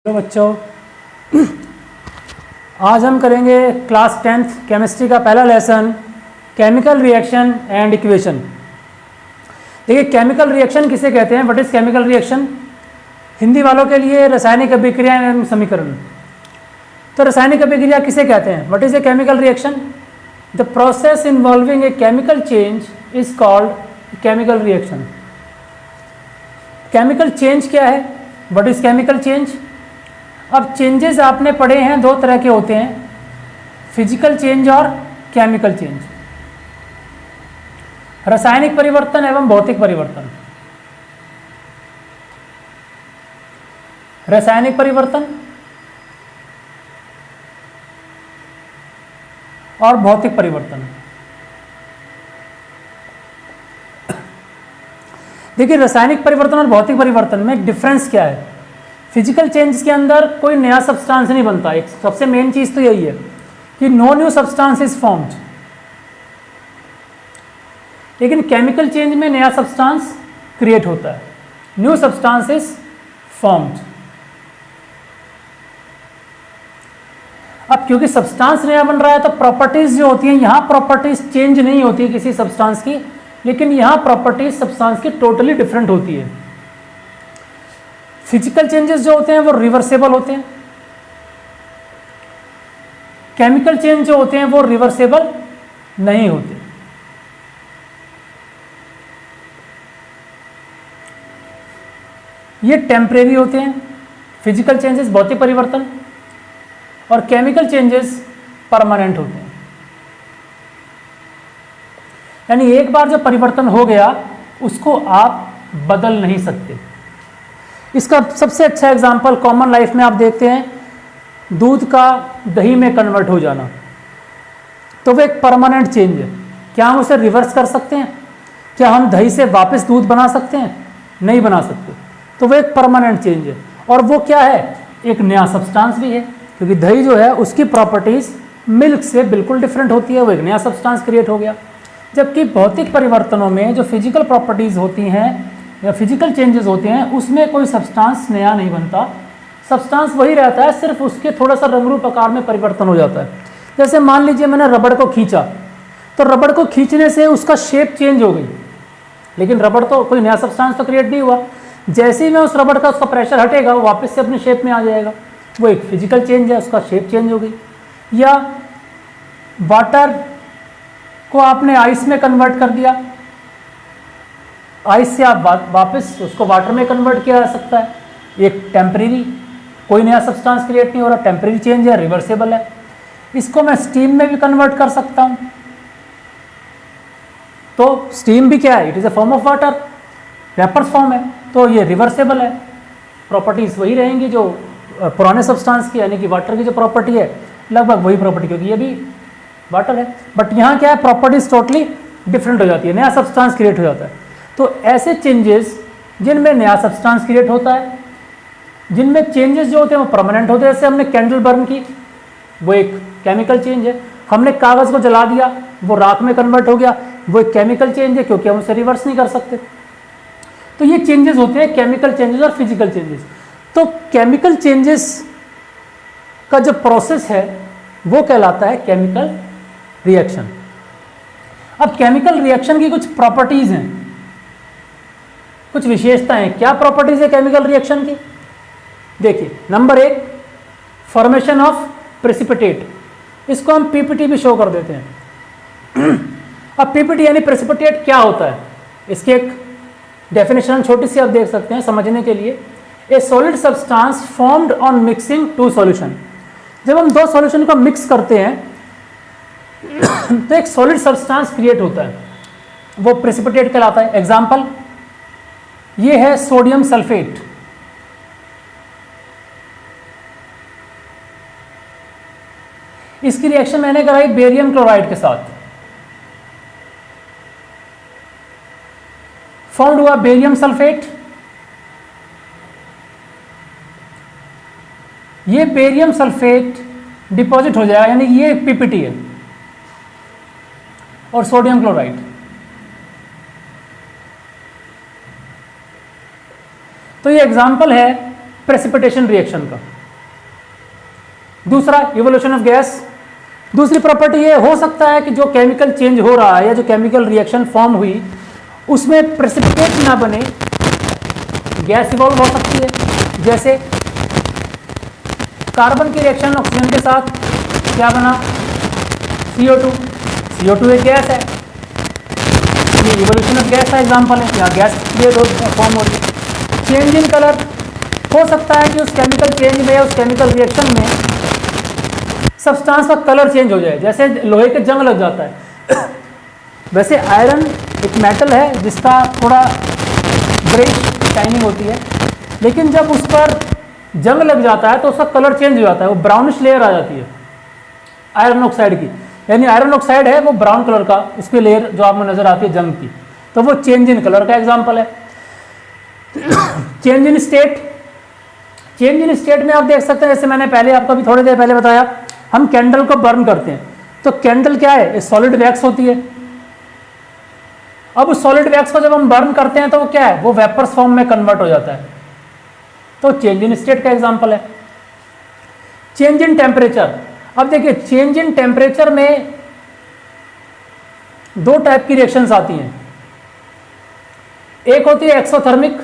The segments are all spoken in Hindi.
हेलो बच्चों, आज हम करेंगे क्लास 10th केमिस्ट्री का पहला lesson chemical reaction and equation. देखिए, केमिकल रिएक्शन किसे कहते हैं? What is chemical reaction? Hindi वालों के लिए रासायनिक अभिक्रिया एवं समीकरण। तो रासायनिक अभिक्रिया किसे कहते हैं? What is a chemical reaction? The process involving a chemical change is called chemical reaction. Chemical change क्या है? What is chemical change? अब चेंजेस आपने पढ़े हैं, दो तरह के होते हैं, फिजिकल चेंज और केमिकल चेंज। रासायनिक परिवर्तन एवं भौतिक परिवर्तन। रासायनिक परिवर्तन और भौतिक परिवर्तन। देखिए, रासायनिक परिवर्तन और भौतिक परिवर्तन में डिफरेंस क्या है? फिजिकल चेंज के अंदर कोई नया सब्सटेंस नहीं बनता। एक सबसे मेन चीज तो यही है कि no new substance is formed. लेकिन केमिकल चेंज में नया सब्सटेंस क्रिएट होता है, न्यू सब्सटेंस इज फॉर्म्ड। अब क्योंकि सब्सटेंस नया बन रहा है तो प्रॉपर्टीज जो होती हैं, यहां प्रॉपर्टीज चेंज नहीं होती है किसी सब्सटेंस की, लेकिन यहां प्रॉपर्टीज सब्सटेंस की टोटली डिफरेंट होती है। फिजिकल चेंजेस जो होते हैं वो रिवर्सेबल होते हैं, केमिकल चेंज जो होते हैं वो रिवर्सेबल नहीं होते। ये टेम्परेरी होते हैं फिजिकल चेंजेस, भौतिक परिवर्तन, और केमिकल चेंजेस परमानेंट होते हैं। यानी एक बार जो परिवर्तन हो गया उसको आप बदल नहीं सकते। इसका सबसे अच्छा एग्जांपल कॉमन लाइफ में आप देखते हैं, दूध का दही में कन्वर्ट हो जाना, तो वो एक परमानेंट चेंज है। क्या हम उसे रिवर्स कर सकते हैं? क्या हम दही से वापस दूध बना सकते हैं? नहीं बना सकते। तो वो एक परमानेंट चेंज है। और वो क्या है? एक नया सब्सटेंस भी है, क्योंकि दही जो है उसकी प्रॉपर्टीज मिल्क से बिल्कुल डिफरेंट होती है, वो एक नया सब्सटेंस क्रिएट हो गया। जबकि भौतिक परिवर्तनों में जो फिजिकल प्रॉपर्टीज होती हैं या फिजिकल चेंजेस होते हैं, उसमें कोई सब्सटेंस नया नहीं बनता, सब्सटेंस वही रहता है, सिर्फ उसके थोड़ा सा रंग रूप आकार में परिवर्तन हो जाता है। जैसे मान लीजिए मैंने रबड़ को खींचा, तो रबड़ को खींचने से उसका शेप चेंज हो गई, लेकिन रबड़ तो कोई नया सब्सटेंस तो क्रिएट नहीं हुआ। जैसे ही मैं उस रबड़ का उसका प्रेशर हटेगा, वो वापस से अपने शेप में आ जाएगा, वो एक फिजिकल चेंज है, उसका शेप चेंज हो गई। या वाटर को आपने आइस में कन्वर्ट कर दिया, आइस से आप वापस उसको वाटर में कन्वर्ट किया जा सकता है, एक टेम्परेरी, कोई नया सब्सटेंस क्रिएट नहीं हो रहा, टेम्परेरी चेंज है, रिवर्सेबल है। इसको मैं स्टीम में भी कन्वर्ट कर सकता हूं, तो स्टीम भी क्या है? It is a form of water, vapours form है, तो ये रिवर्सेबल है। प्रॉपर्टीज वही रहेंगी जो पुराने सब्सटेंस की, यानी कि वाटर की जो प्रॉपर्टी है लगभग वही प्रॉपर्टी, क्योंकि ये भी वाटर है। बट यहाँ क्या है? प्रॉपर्टीज टोटली डिफरेंट हो जाती है, नया सब्सटेंस क्रिएट हो जाता है। तो ऐसे चेंजेस जिनमें नया सब्सटेंस क्रिएट होता है, जिनमें चेंजेस जो होते हैं वो परमानेंट होते हैं, जैसे हमने कैंडल बर्न की, वो एक केमिकल चेंज है। हमने कागज को जला दिया, वो राख में कन्वर्ट हो गया, वो एक केमिकल चेंज है, क्योंकि हम उसे रिवर्स नहीं कर सकते। तो ये चेंजेस होते हैं केमिकल चेंजेस और फिजिकल चेंजेस। तो केमिकल चेंजेस का जो प्रोसेस है वो कहलाता है केमिकल रिएक्शन। अब केमिकल रिएक्शन की कुछ प्रॉपर्टीज हैं, कुछ विशेषताएं। क्या प्रॉपर्टीज है केमिकल रिएक्शन की? देखिए, नंबर 1, फॉर्मेशन ऑफ प्रेसिपिटेट। इसको हम पीपीटी भी शो कर देते हैं। अब पीपीटी यानी प्रेसिपिटेट क्या होता है, इसकी एक डेफिनेशन छोटी सी आप देख सकते हैं समझने के लिए। ए solid substance formed on mixing two solution. जब हम दो सॉल्यूशन को मिक्स करते हैं तो एक सॉलिड सब्सटेंस क्रिएट होता है, वो प्रेसिपिटेट कहलाता है। एग्जाम्पल, ये है सोडियम सल्फेट। इसकी रिएक्शन मैंने कराई बेरियम क्लोराइड के साथ, फॉर्म्ड हुआ बेरियम सल्फेट। ये बेरियम सल्फेट डिपॉजिट हो जाएगा, यानी ये पीपीटी है, और सोडियम क्लोराइड। तो ये एग्जाम्पल है प्रेसिपिटेशन रिएक्शन का। दूसरा इवोल्यूशन ऑफ गैस, दूसरी प्रॉपर्टी ये हो सकता है कि जो केमिकल चेंज हो रहा है या जो केमिकल रिएक्शन फॉर्म हुई उसमें प्रेसिपिटेट ना बने, गैस इवॉल्व हो सकती है। जैसे कार्बन की रिएक्शन ऑक्सीजन के साथ क्या बना, CO2, CO2 एक गैस है, ये इवोल्यूशन ऑफ गैस का एग्जांपल है, यहाँ गैस क्रिएट फॉर्म हो रही है। चेंज इन कलर, हो सकता है कि उस केमिकल चेंज में या उस केमिकल रिएक्शन में सब्सटेंस का कलर चेंज हो जाए, जैसे लोहे के जंग लग जाता है। वैसे आयरन एक मेटल है जिसका थोड़ा ग्रेइश शाइनिंग होती है, लेकिन जब उस पर जंग लग जाता है तो उसका कलर चेंज हो जाता है, वो ब्राउनिश लेयर आ जाती है आयरन ऑक्साइड की, यानी आयरन ऑक्साइड है वो ब्राउन कलर का, उसकी लेयर जो आपको नजर आती है जंग की, तो वो चेंज इन कलर का एग्जांपल है। Change in state, change in state में आप देख सकते हैं, जैसे मैंने पहले आपको भी थोड़ी देर पहले बताया, हम कैंडल को बर्न करते हैं तो कैंडल क्या है, सॉलिड वैक्स होती है। अब उस सॉलिड वैक्स को जब हम बर्न करते हैं तो वो क्या है, वो वेपर्स फॉर्म में कन्वर्ट हो जाता है, तो चेंज इन स्टेट का एग्जांपल है। चेंज इन टेम्परेचर, अब देखिए चेंज इन टेम्परेचर में दो टाइप की रिएक्शंस आती हैं, एक होती है एक्सोथर्मिक,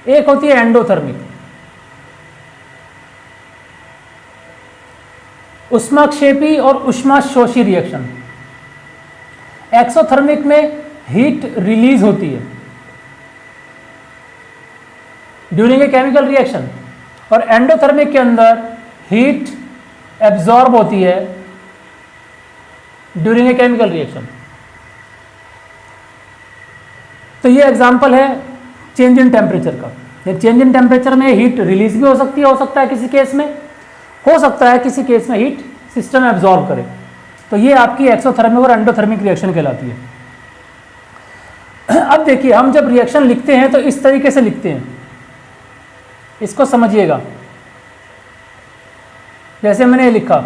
एक होती है एंडोथर्मिक। उष्माक्षेपी और उष्माशोषी रिएक्शन, एक्सोथर्मिक में हीट रिलीज होती है ड्यूरिंग ए केमिकल रिएक्शन, और एंडोथर्मिक के अंदर हीट एब्जॉर्ब होती है ड्यूरिंग ए केमिकल रिएक्शन। तो ये एग्जांपल है चेंज इन टेम्परेचर का। ये चेंज इन टेम्परेचर में हीट रिलीज भी हो सकती है, हो सकता है किसी केस में, हो सकता है किसी केस में हीट सिस्टम एब्जॉर्ब करे, तो ये आपकी एक्सोथर्मिक और एंडोथर्मिक रिएक्शन कहलाती है। अब देखिए हम जब रिएक्शन लिखते हैं तो इस तरीके से लिखते हैं, इसको समझिएगा। जैसे मैंने ये लिखा,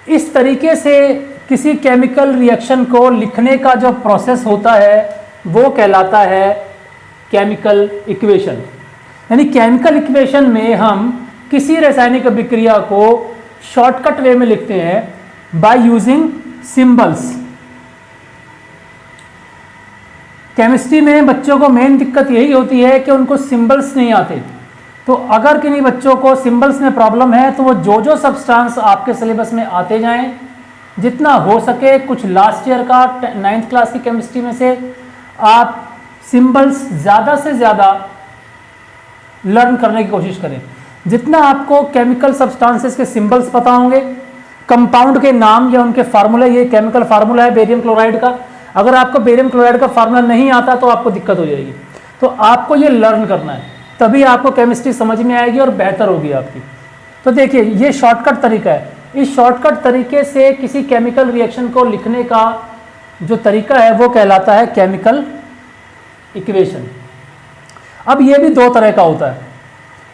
इस तरीके से किसी केमिकल रिएक्शन को लिखने का जो प्रोसेस होता है वो कहलाता है केमिकल इक्वेशन। यानी केमिकल इक्वेशन में हम किसी रासायनिक अभिक्रिया को शॉर्टकट वे में लिखते हैं बाय यूजिंग सिंबल्स। केमिस्ट्री में बच्चों को मेन दिक्कत यही होती है कि उनको सिंबल्स नहीं आते, तो अगर किन्हीं बच्चों को सिंबल्स में प्रॉब्लम है तो वो जो सब्सटेंस आपके सिलेबस में आते जाएं, जितना हो सके, कुछ लास्ट ईयर का 9th क्लास की केमिस्ट्री में से आप सिंबल्स ज़्यादा से ज़्यादा लर्न करने की कोशिश करें। जितना आपको केमिकल सब्सटेंसेस के सिंबल्स पता होंगे, कंपाउंड के नाम या उनके फार्मूला, ये केमिकल फार्मूला है बेरियम क्लोराइड का, अगर आपको बेरियम क्लोराइड का फार्मूला नहीं आता तो आपको दिक्कत हो जाएगी। तो आपको ये लर्न करना है, तभी आपको केमिस्ट्री समझ में आएगी और बेहतर होगी आपकी। तो देखिए ये शॉर्टकट तरीका है, इस शॉर्टकट तरीके से किसी केमिकल रिएक्शन को लिखने का जो तरीका है वो कहलाता है केमिकल इक्वेशन। अब ये भी दो तरह का होता है,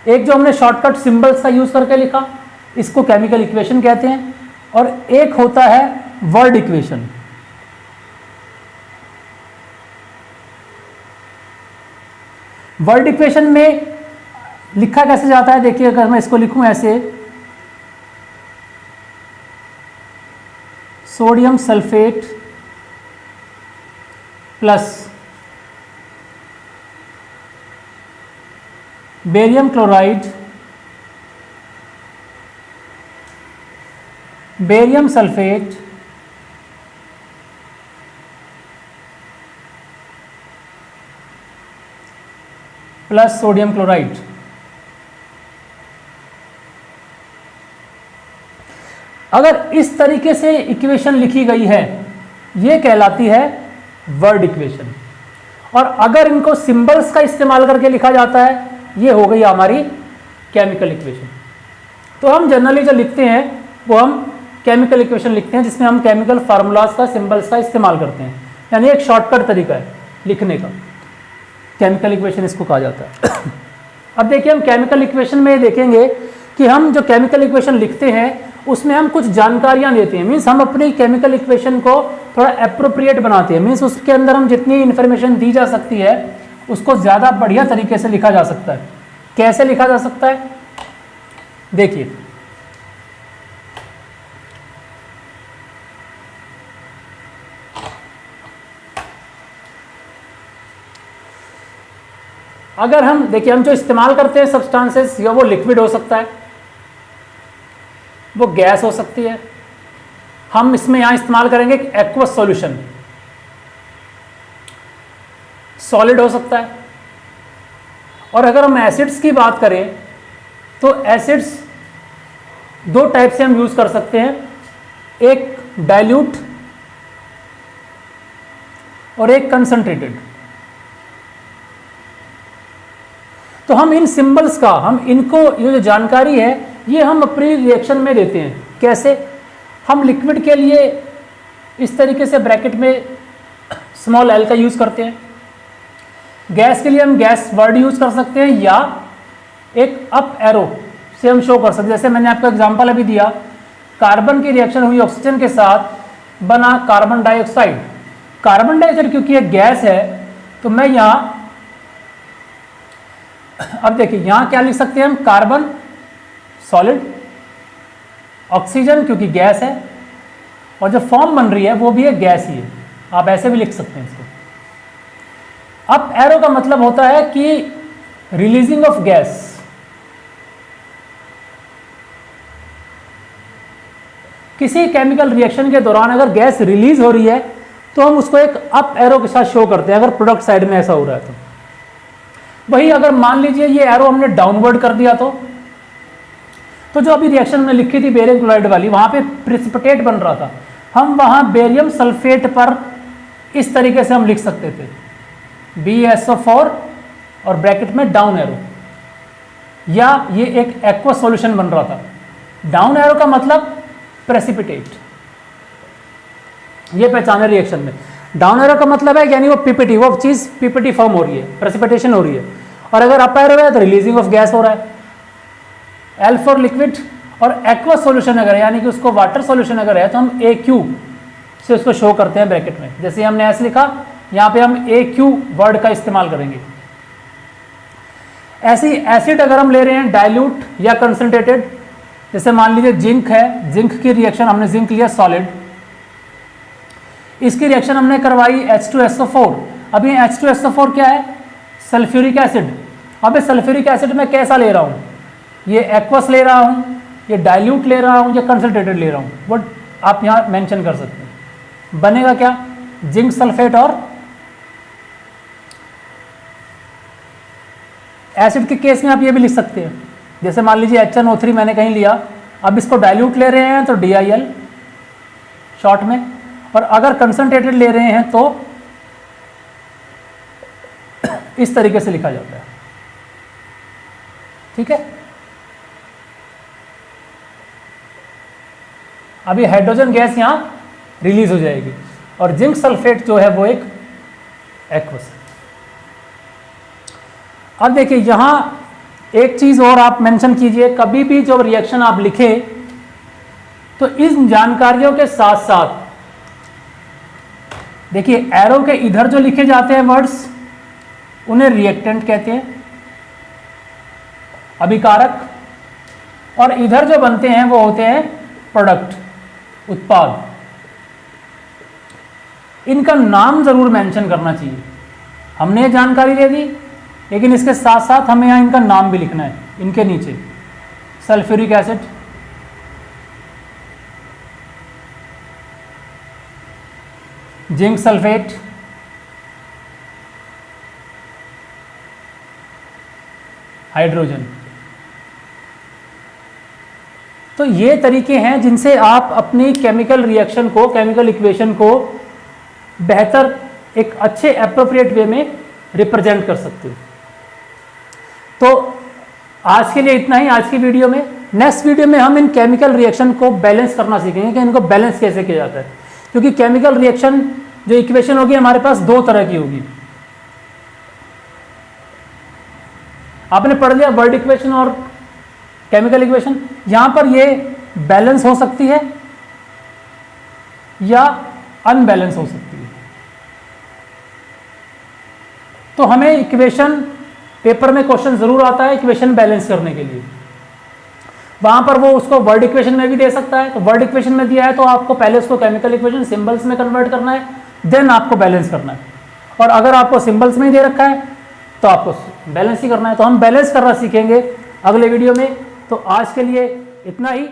एक जो हमने शॉर्टकट सिंबल्स का यूज करके लिखा, इसको केमिकल इक्वेशन कहते हैं, और एक होता है वर्ड इक्वेशन। वर्ड इक्वेशन में लिखा कैसे जाता है, देखिए अगर मैं इसको लिखूं ऐसे, sodium sulphate plus barium chloride, barium sulphate plus sodium chloride. अगर इस तरीके से इक्वेशन लिखी गई है ये कहलाती है वर्ड इक्वेशन, और अगर इनको सिंबल्स का इस्तेमाल करके लिखा जाता है ये हो गई हमारी केमिकल इक्वेशन। तो हम जनरली जो लिखते हैं वो हम केमिकल इक्वेशन लिखते हैं जिसमें हम केमिकल फार्मूलाज का, सिंबल्स का इस्तेमाल करते हैं, यानी एक शॉर्टकट तरीका है लिखने का, केमिकल इक्वेशन इसको कहा जाता है। अब देखिए हम केमिकल इक्वेशन में देखेंगे कि हम जो केमिकल इक्वेशन लिखते हैं उसमें हम कुछ जानकारियां देते हैं, मीन्स हम अपनी केमिकल इक्वेशन को थोड़ा एप्रोप्रिएट बनाते हैं, मीन्स उसके अंदर हम जितनी इन्फॉर्मेशन दी जा सकती है उसको ज़्यादा बढ़िया तरीके से लिखा जा सकता है। कैसे लिखा जा सकता है, देखिए अगर हम देखिए हम जो इस्तेमाल करते हैं सब्सटेंसेस, या वो लिक्विड हो सकता है, वो गैस हो सकती है, हम इसमें यहां इस्तेमाल करेंगे एक्वस सॉल्यूशन, सॉलिड हो सकता है। और अगर हम एसिड्स की बात करें तो एसिड्स दो टाइप से हम यूज कर सकते हैं, एक डाइल्यूट और एक कंसंट्रेटेड। तो हम इन सिंबल्स का, हम इनको, ये जो जानकारी है ये हम अपनी रिएक्शन में देते हैं। कैसे, हम लिक्विड के लिए इस तरीके से ब्रैकेट में स्मॉल एल का यूज करते हैं, गैस के लिए हम गैस वर्ड यूज कर सकते हैं, या एक अप एरो से हम शो कर सकते हैं। जैसे मैंने आपको एग्जांपल अभी दिया, कार्बन की रिएक्शन हुई ऑक्सीजन के साथ, बना कार्बन डाइऑक्साइड। कार्बन डाइऑक्साइड क्योंकि एक गैस है तो मैं यहां, अब देखिए यहां क्या लिख सकते हैं हम, कार्बन सॉलिड, ऑक्सीजन क्योंकि गैस है, और जो फॉर्म बन रही है वो भी एक गैस ही है, आप ऐसे भी लिख सकते हैं इसको। अप एरो का मतलब होता है कि रिलीजिंग ऑफ गैस, किसी केमिकल रिएक्शन के दौरान अगर गैस रिलीज हो रही है तो हम उसको एक अप एरो के साथ शो करते हैं, अगर प्रोडक्ट साइड में ऐसा हो रहा है तो। वही अगर मान लीजिए ये एरो हमने डाउनवर्ड कर दिया तो जो अभी रिएक्शन में लिखी थी बेरियम क्लोराइड वाली, वहां पे प्रेसिपिटेट बन रहा था, हम वहां बेरियम सल्फेट पर इस तरीके से हम लिख सकते थे BaSO4 और ब्रैकेट में डाउन एरो, या ये एक एक्वस सॉल्यूशन बन रहा था। डाउन एरो का मतलब प्रेसिपिटेट, ये पहचाने रिएक्शन में। डाउन एरो का मतलब है यानी वो पीपीटी, वो चीज पीपीटी फॉर्म हो रही है, प्रेसिपिटेशन हो रही है। और अगर अप एरो है तो रिलीजिंग ऑफ गैस हो रहा है, एल फॉर लिक्विड। और एक्वस सॉल्यूशन अगर है यानी कि उसको वाटर सॉल्यूशन अगर है तो हम AQ से उसको शो करते हैं ब्रैकेट में। जैसे हमने ऐसे लिखा, यहां पे हम AQ वर्ड का इस्तेमाल करेंगे। ऐसी एसिड अगर हम ले रहे हैं डाइल्यूट या कंसंट्रेटेड, जैसे मान लीजिए जिंक है, जिंक की रिएक्शन, हमने जिंक लिया सॉलिड, इसकी रिएक्शन हमने करवाई H2SO4। अब ये H2SO4 क्या है, सल्फ्यूरिक एसिड। अब इस सल्फ्यूरिक एसिड में कैसा ले रहा हूं, ये एक्वस ले रहा हूं, ये डाइल्यूट ले रहा हूं, या कंसंट्रेटेड ले रहा हूं, वो आप यहां मेंशन कर सकते हैं। बनेगा क्या, जिंक सल्फेट। और एसिड के केस में आप ये भी लिख सकते हैं, जैसे मान लीजिए HNO3 मैंने कहीं लिया, अब इसको डाइल्यूट ले रहे हैं तो DIL शॉर्ट में, और अगर कंसंट्रेटेड ले रहे हैं तो इस तरीके से लिखा जाता है। ठीक है, अभी हाइड्रोजन गैस यहां रिलीज हो जाएगी, और जिंक सल्फेट जो है वो एक एक्वस है। अब देखिए यहां एक चीज और आप मेंशन कीजिए, कभी भी जब रिएक्शन आप लिखें तो इन जानकारियों के साथ साथ देखिए एरो के इधर जो लिखे जाते हैं वर्ड्स, उन्हें रिएक्टेंट कहते हैं, अभिकारक, और इधर जो बनते हैं वो होते हैं प्रोडक्ट, उत्पाद। इनका नाम जरूर मेंशन करना चाहिए। हमने ये जानकारी दे दी, लेकिन इसके साथ साथ हमें यहां इनका नाम भी लिखना है, इनके नीचे sulphuric acid, zinc sulphate, hydrogen. तो ये तरीके हैं जिनसे आप अपनी केमिकल रिएक्शन को, केमिकल इक्वेशन को बेहतर, एक अच्छे एप्रोप्रिएट वे में रिप्रेजेंट कर सकते हो। तो आज के लिए इतना ही आज की वीडियो में। नेक्स्ट वीडियो में हम इन केमिकल रिएक्शन को बैलेंस करना सीखेंगे कि इनको बैलेंस कैसे किया जाता है, क्योंकि केमिकल रिएक्शन जो इक्वेशन होगी हमारे पास दो तरह की होगी। आपने पढ़ लिया वर्ड इक्वेशन और केमिकल इक्वेशन। यहां पर ये बैलेंस हो सकती है या अनबैलेंस हो सकती है। तो हमें इक्वेशन, पेपर में क्वेश्चन जरूर आता है इक्वेशन बैलेंस करने के लिए, वहां पर वो उसको वर्ड इक्वेशन में भी दे सकता है। तो वर्ड इक्वेशन में दिया है तो आपको पहले उसको केमिकल इक्वेशन सिंबल्स में कन्वर्ट करना है, देन आपको बैलेंस करना है। और अगर आपको सिंबल्स में ही दे रखा है तो आपको बैलेंस ही करना है। तो हम बैलेंस करना सीखेंगे अगले वीडियो में। तो आज के लिए इतना ही।